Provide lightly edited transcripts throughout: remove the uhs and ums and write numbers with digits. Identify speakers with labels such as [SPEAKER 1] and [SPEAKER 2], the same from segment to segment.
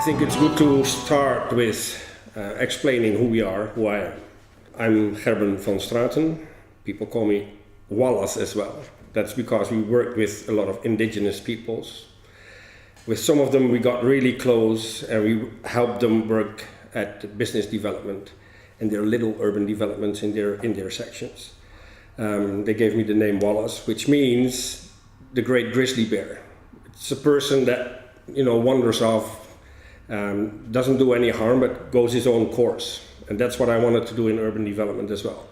[SPEAKER 1] think it's good to start with explaining who we are, who I am. I'm Gerben van Straten. People call me Wallace as well. That's because we work with a lot of indigenous peoples. With some of them we got really close and we helped them work at business development and their little urban developments in their sections. They gave me the name Wallace, which means the great grizzly bear. It's a person that, wanders off, doesn't do any harm, but goes his own course. And that's what I wanted to do in urban development as well.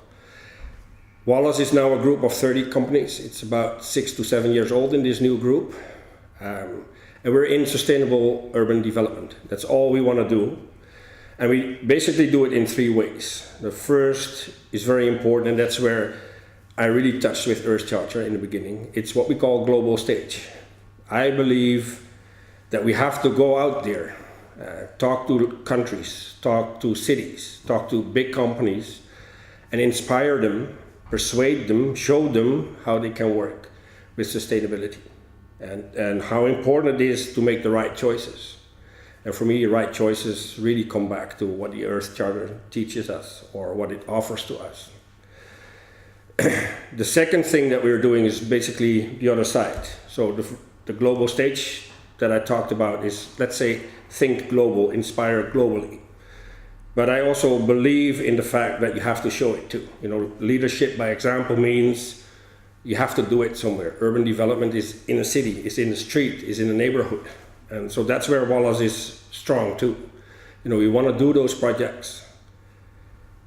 [SPEAKER 1] Wallace is now a group of 30 companies. It's about 6 to 7 years old in this new group. And we're in sustainable urban development. That's all we want to do. And we basically do it in 3 ways. The first is very important, and that's where I really touched with Earthcharter in the beginning. It's what we call global stage. I believe that we have to go out there, talk to countries, talk to cities, talk to big companies, and inspire them, persuade them, show them how they can work with sustainability and how important it is to make the right choices. And for me, right choices really come back to what the Earthcharter teaches us or what it offers to us. The second thing that we're doing is basically the other side. So the global stage that I talked about is, let's say, think global, inspire globally. But I also believe in the fact that you have to show it too. Leadership by example means you have to do it somewhere. Urban development is in a city, is in the street, is in a neighborhood. And so that's where Wallace is strong too. We want to do those projects.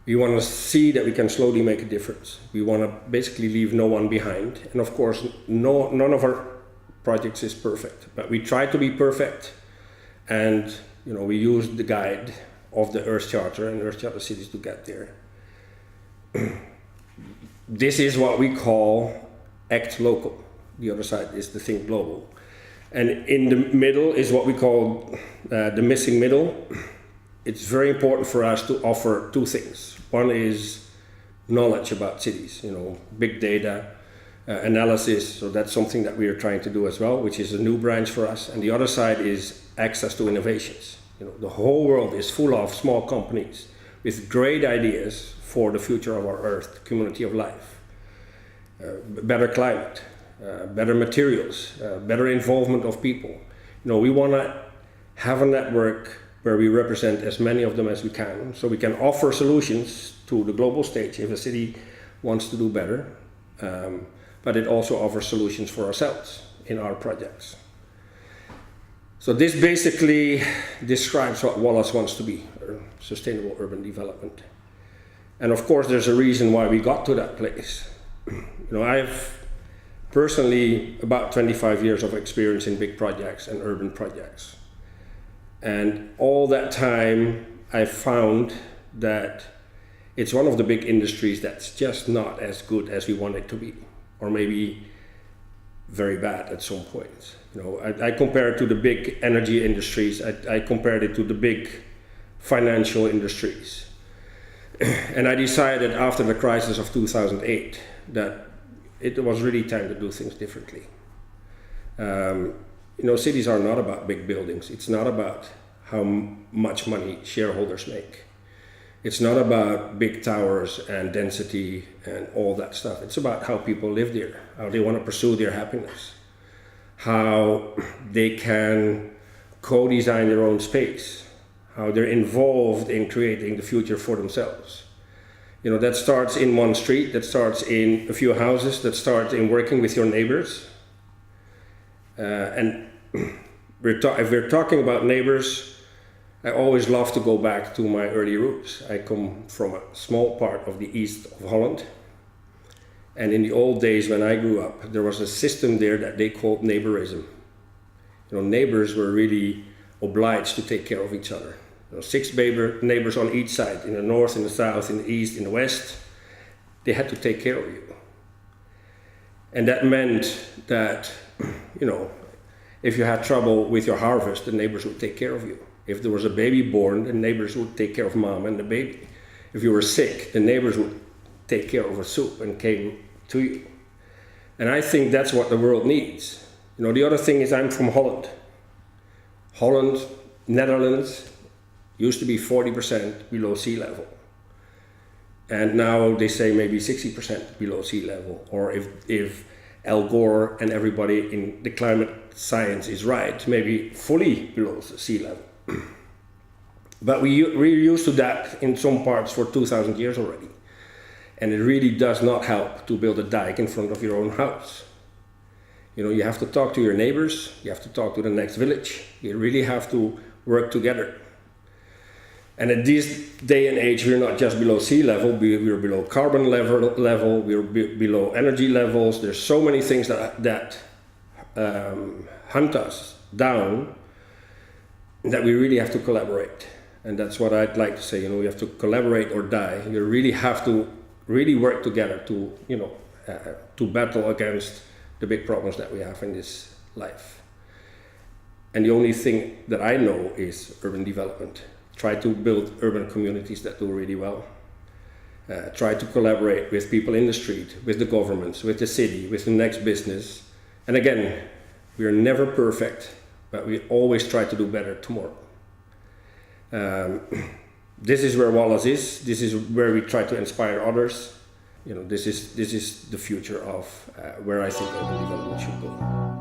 [SPEAKER 1] We want to see that we can slowly make a difference. We want to basically leave no one behind. And of course, none of our projects is perfect, but we try to be perfect. And we use the guide of the Earthcharter and Earthcharter cities to get there. This is what we call act local. The other side is the think global. And in the middle is what we call the missing middle. It's very important for us to offer 2 things. One is knowledge about cities, big data, analysis. So that's something that we are trying to do as well, which is a new branch for us. And the other side is access to innovations. The whole world is full of small companies with great ideas for the future of our Earth, community of life, better climate, better materials, better involvement of people. We want to have a network where we represent as many of them as we can, so we can offer solutions to the global stage if a city wants to do better, but it also offers solutions for ourselves in our projects. So this basically describes what Wallace wants to be, sustainable urban development. And of course there's a reason why we got to that place. I've personally about 25 years of experience in big projects and urban projects. And all that time I found that it's one of the big industries that's just not as good as we want it to be, or maybe very bad at some point. I compare it to the big energy industries. I compared it to the big financial industries. And I decided after the crisis of 2008 that it was really time to do things differently. Cities are not about big buildings. It's not about how much money shareholders make. It's not about big towers and density and all that stuff. It's about how people live there, how they want to pursue their happiness, how they can co-design their own space, how they're involved in creating the future for themselves. That starts in one street, that starts in a few houses, that starts in working with your neighbors. And if we're talking about neighbors, I always love to go back to my early roots. I come from a small part of the east of Holland. And in the old days when I grew up, there was a system there that they called neighborism. Neighbors were really obliged to take care of each other. 6 neighbors on each side, in the north, in the south, in the east, in the west. They had to take care of you. And that meant that, if you had trouble with your harvest, the neighbors would take care of you. If there was a baby born, the neighbors would take care of mom and the baby. If you were sick, the neighbors would take care of a soup and came to you. And I think that's what the world needs. The other thing is I'm from Holland. Holland Netherlands used to be 40% below sea level. And now they say maybe 60% below sea level. Or if Al Gore and everybody in the climate science is right, maybe fully below sea level. But we're used to that in some parts for 2,000 years already. And it really does not help to build a dike in front of your own house. You know, you have to talk to your neighbors, you have to talk to the next village. You really have to work together. And at this day and age, we're not just below sea level, we're below carbon level, we're below energy levels. There's so many things that hunt us down that we really have to collaborate. And that's what I'd like to say, you know, we have to collaborate or die. You really have to really work together to, you know, to battle against the big problems that we have in this life. And the only thing that I know is urban development. Try to build urban communities that do really well. Try to collaborate with people in the street, with the governments, with the city, with the next business. And again, we are never perfect, but we always try to do better tomorrow. This is where Wallace is. This is where we try to inspire others. You know, this is the future of where I think urban development should go.